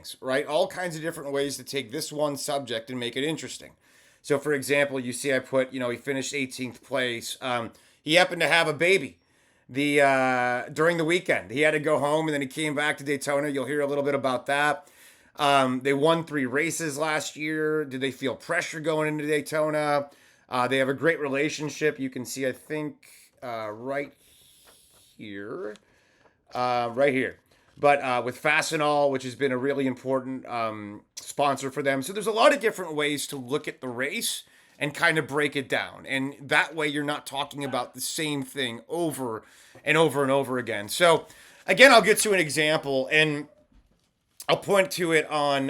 things, right? All kinds of different ways to take this one subject and make it interesting. So, for example, you see, I put, he finished 18th place. He happened to have a baby during the weekend. He had to go home, and then he came back to Daytona. You'll hear a little bit about that. They won 3 races last year. Did they feel pressure going into Daytona? They have a great relationship. You can see, I think, right here. Right here. But with Fastenal, which has been a really important sponsor for them. So there's a lot of different ways to look at the race and kind of break it down. And that way you're not talking about the same thing over and over and over again. So again, I'll get to an example and I'll point to it on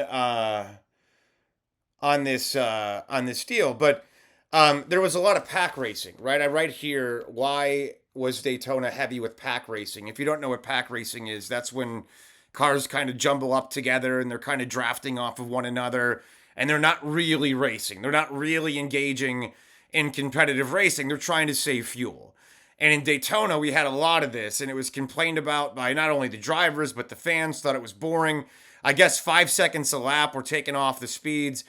this deal. But there was a lot of pack racing, right? I write here, why was Daytona heavy with pack racing? If you don't know what pack racing is, that's when cars kind of jumble up together and they're kind of drafting off of one another and they're not really racing. They're not really engaging in competitive racing. They're trying to save fuel. And in Daytona, we had a lot of this, and it was complained about by not only the drivers, but the fans thought it was boring. I guess 5 seconds a lap were taken off the speeds.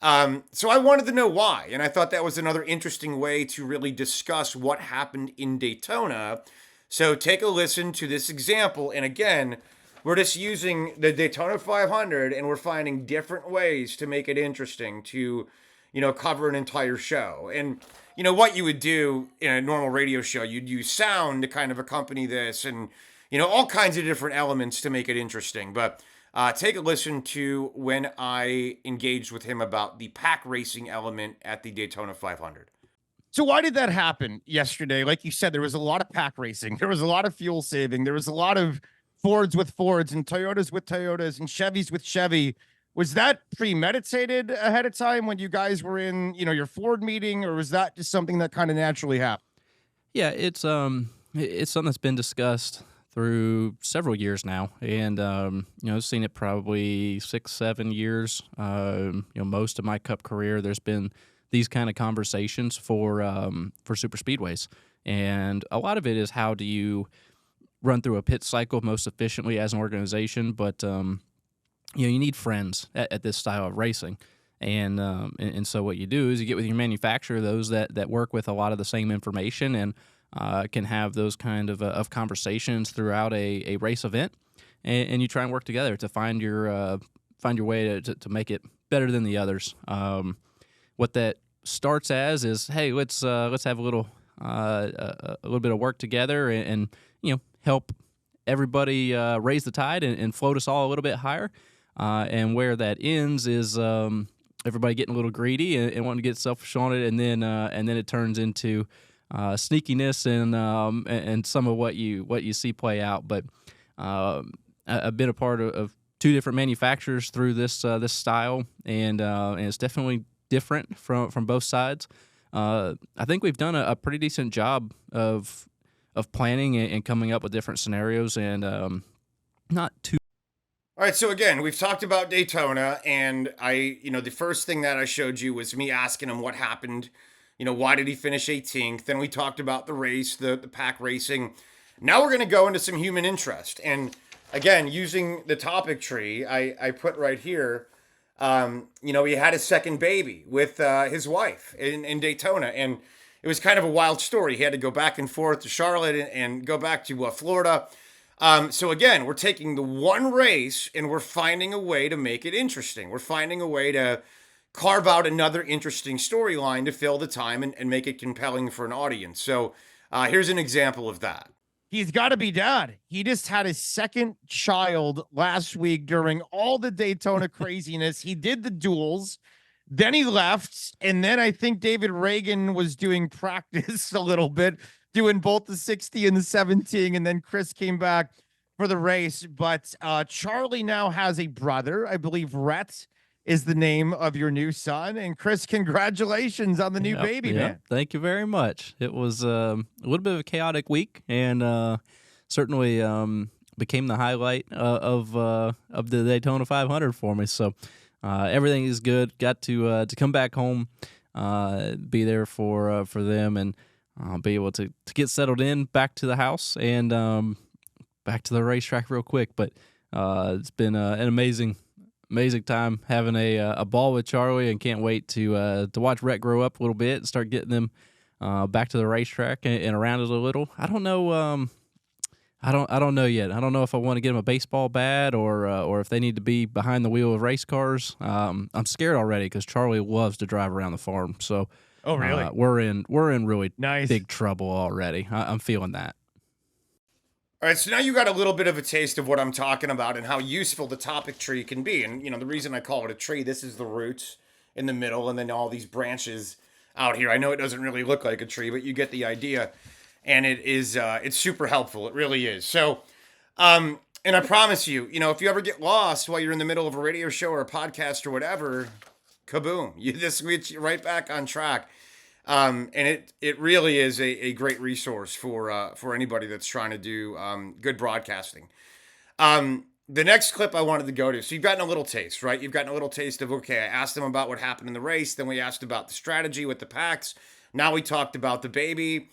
So I wanted to know why, and I thought that was another interesting way to really discuss what happened in Daytona. So take a listen to this example, and again, we're just using the Daytona 500, and we're finding different ways to make it interesting to, cover an entire show. And what you would do in a normal radio show, you'd use sound to kind of accompany this, and all kinds of different elements to make it interesting. But take a listen to when I engaged with him about the pack racing element at the Daytona 500. So why did that happen yesterday? Like you said, there was a lot of pack racing. There was a lot of fuel saving. There was a lot of Fords with Fords and Toyotas with Toyotas and Chevys with Chevy. Was that premeditated ahead of time when you guys were in, your Ford meeting, or was that just something that kind of naturally happened? Yeah, it's something that's been discussed through several years now, and I've seen it probably 6-7 years. Most of my Cup career, there's been these kind of conversations for super speedways, and a lot of it is how do you run through a pit cycle most efficiently as an organization, but you need friends at this style of racing. And so what you do is you get with your manufacturer, those that work with a lot of the same information and can have those kind of conversations throughout a race event, and you try and work together to find your way to make it better than the others. What that starts as is, hey, let's have a little bit of work together and help everybody raise the tide and float us all a little bit higher. And where that ends is everybody getting a little greedy and wanting to get selfish on it, and then it turns into sneakiness and some of what you see play out. But I've been a part of 2 different manufacturers through this style, and it's definitely different from both sides. I think we've done a pretty decent job of planning and coming up with different scenarios, and not too. All right, so again, we've talked about Daytona, and the first thing that I showed you was me asking him what happened. Why did he finish 18th? Then we talked about the race, the pack racing. Now we're going to go into some human interest. And again, using the topic tree, I put right here, he had his second baby with his wife in Daytona. And it was kind of a wild story. He had to go back and forth to Charlotte and go back to Florida. So again, we're taking the one race and we're finding a way to make it interesting. We're finding a way to carve out another interesting storyline to fill the time and make it compelling for an audience. So here's an example of that. He's got to be dad. He just had his second child last week during all the Daytona craziness. He did the duels, then he left, and then I think David Reagan was doing practice a little bit, doing both the 60 and the 17, and then Chris came back for the race. But Charlie now has a brother. I believe Rhett is the name of your new son. And Chris, congratulations on the new baby, man. Thank you very much. It was a little bit of a chaotic week, and certainly became the highlight of the Daytona 500 for me. So everything is good. Got to come back home, be there for them, and be able to get settled in back to the house and back to the racetrack real quick. But it's been an amazing amazing time having a ball with Charlie, and can't wait to watch Rhett grow up a little bit and start getting them back to the racetrack and around it a little. I don't know. I don't know yet. I don't know if I want to get them a baseball bat or if they need to be behind the wheel of race cars. I'm scared already because Charlie loves to drive around the farm. So, Oh, really? we're in really Nice. big trouble already. I'm feeling that. All right, so now you got a little bit of a taste of what I'm talking about and how useful the topic tree can be. And, the reason I call it a tree, this is the roots in the middle and then all these branches out here. I know it doesn't really look like a tree, but you get the idea. And it is, it's super helpful. It really is. So, and I promise you, if you ever get lost while you're in the middle of a radio show or a podcast or whatever, kaboom, this gets you right back on track. And it really is a great resource for anybody that's trying to do good broadcasting. The next clip I wanted to go to, so you've gotten a little taste, right? You've gotten a little taste of, okay, I asked them about what happened in the race. Then we asked about the strategy with the packs. Now we talked about the baby.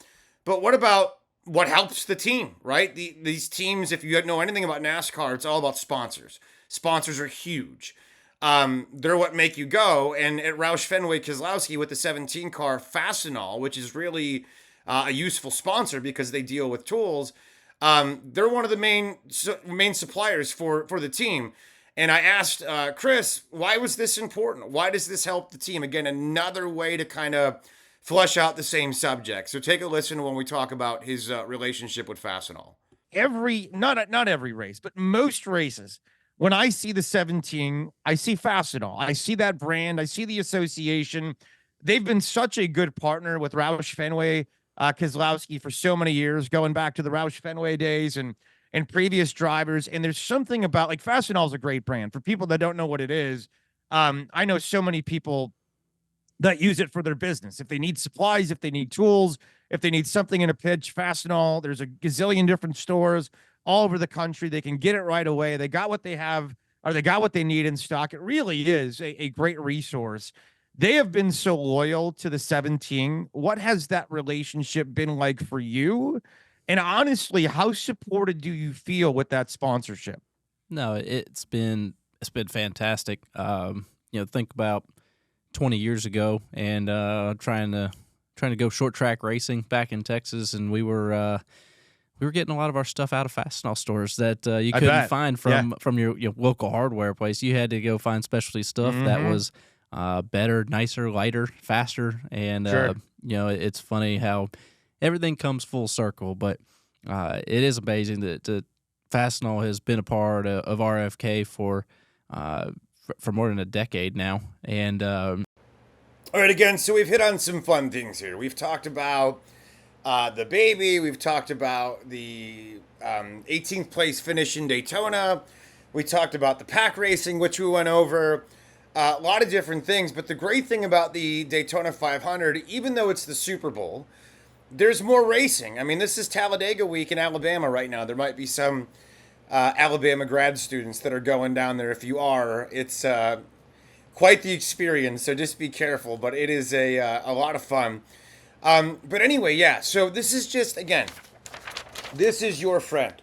But what about what helps the team, right? These teams, if you know anything about NASCAR, it's all about sponsors. Sponsors are huge. They're what make you go. And at Roush Fenway Keselowski with the 17 car Fastenal, which is really a useful sponsor because they deal with tools. They're one of the main suppliers for the team. And I asked Chris, why was this important? Why does this help the team? Again, another way to kind of flesh out the same subject. So take a listen when we talk about his relationship with Fastenal. Not every race, but most races, when I see the 17, I see Fastenal. I see that brand. I see the association. They've been such a good partner with Roush Fenway Keselowski for so many years, going back to the Roush Fenway days and previous drivers. And there's something about, like, Fastenal is a great brand. For people that don't know what it is, I know so many people that use it for their business. If they need supplies, if they need tools, if they need something in a pitch, Fastenal, there's a gazillion different stores all over the country. They can get it right away. They got what they have, or they got what they need in stock. It really is a great resource. They have been so loyal to the 17. What has that relationship been like for you? And honestly, how supported do you feel with that sponsorship? No, it's been fantastic. Think about 20 years ago and trying to go short track racing back in Texas, and we were getting a lot of our stuff out of Fastenal stores that you couldn't find from your local hardware place. You had to go find specialty stuff that was better, nicer, lighter, faster, and Sure. It's funny how everything comes full circle. But it is amazing that Fastenal has been a part of RFK for more than a decade now. And All right, again, so we've hit on some fun things here. We've talked about the baby. We've talked about the 18th place finish in Daytona. We talked about the pack racing, which we went over. A lot of different things. But the great thing about the Daytona 500, even though it's the Super Bowl, there's more racing. I mean, this is Talladega week in Alabama right now. There might be some Alabama grad students that are going down there. If you are, it's quite the experience, so just be careful. But it is a lot of fun. But anyway, yeah. So this is just, again, this is your friend.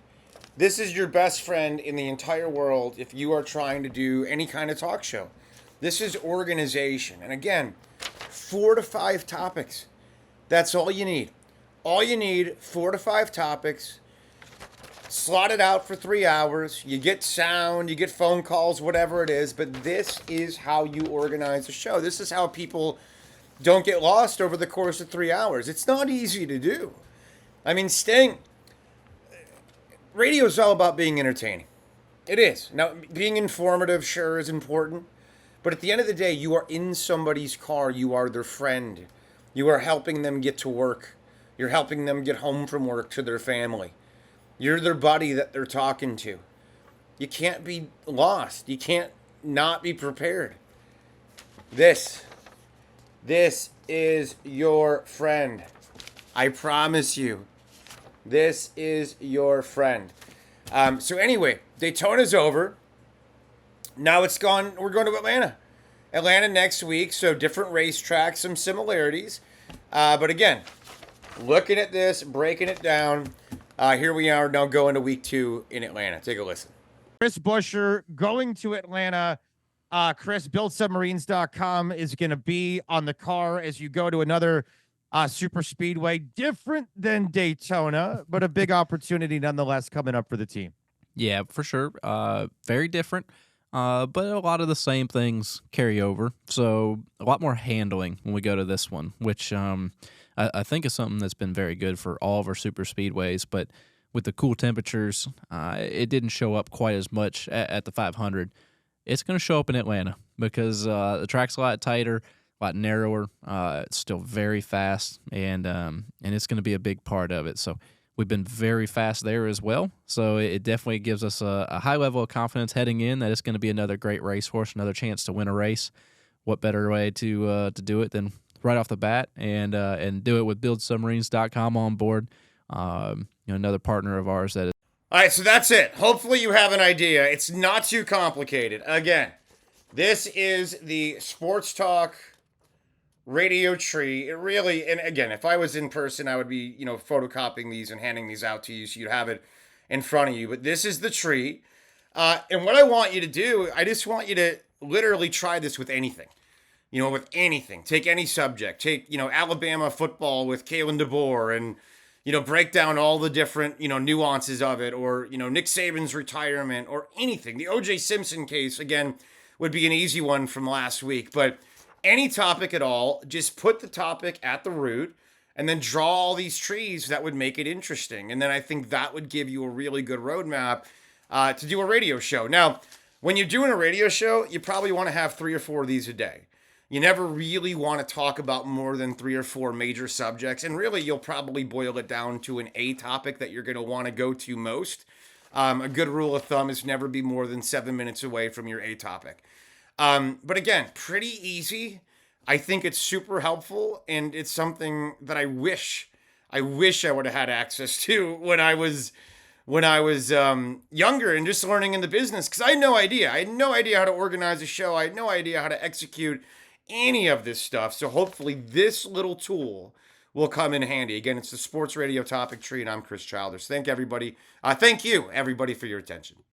This is your best friend in the entire world if you are trying to do any kind of talk show. This is organization. And again, 4 to 5 topics. That's all you need. All you need, 4 to 5 topics. Slot it out for 3 hours. You get sound, you get phone calls, whatever it is. But this is how you organize a show. This is how people don't get lost over the course of 3 hours. It's not easy to do. I mean, radio is all about being entertaining. It is. Now, being informative, sure, is important. But at the end of the day, you are in somebody's car. You are their friend. You are helping them get to work. You're helping them get home from work to their family. You're their buddy that they're talking to. You can't be lost. You can't not be prepared. This is your friend. I promise you. This is your friend. So anyway, Daytona's over. Now it's gone. We're going to Atlanta. Atlanta next week. So different racetracks, some similarities. But again, looking at this, breaking it down. Here we are now going to week 2 in Atlanta. Take a listen. Chris Buescher going to Atlanta. Chris, buildsubmarines.com is going to be on the car as you go to another super speedway, different than Daytona, but a big opportunity nonetheless coming up for the team. Yeah, for sure. Very different, but a lot of the same things carry over. So a lot more handling when we go to this one, which I think is something that's been very good for all of our super speedways. But with the cool temperatures, it didn't show up quite as much at the 500. It's going to show up in Atlanta because the track's a lot tighter, a lot narrower. It's still very fast, and it's going to be a big part of it. So we've been very fast there as well. So it definitely gives us a high level of confidence heading in that it's going to be another great race for us, another chance to win a race. What better way to do it than right off the bat and do it with BuildSubmarines.com on board. Another partner of ours that is. All right, so that's it. Hopefully you have an idea. It's not too complicated. Again, this is the Sports Talk radio tree. It really, and again, if I was in person, I would be, photocopying these and handing these out to you so you'd have it in front of you. But this is the tree. And what I want you to do, I just want you to literally try this with anything. With anything. Take any subject. Take, Alabama football with Kalen DeBoer and break down all the different, nuances of it, or, Nick Saban's retirement, or anything. The O.J. Simpson case, again, would be an easy one from last week. But any topic at all, just put the topic at the root and then draw all these trees that would make it interesting. And then I think that would give you a really good roadmap to do a radio show. Now, when you're doing a radio show, you probably want to have 3 or 4 of these a day. You never really want to talk about more than 3 or 4 major subjects. And really, you'll probably boil it down to an A topic that you're going to want to go to most. A good rule of thumb is never be more than 7 minutes away from your A topic. But again, pretty easy. I think it's super helpful. And it's something that I wish I would have had access to when I was younger and just learning in the business. Because I had no idea. I had no idea how to organize a show. I had no idea how to execute any of this stuff. So hopefully this little tool will come in handy. Again, it's the Sports Radio Topic Tree, and I'm Chris Childers. Thank you, everybody, for your attention.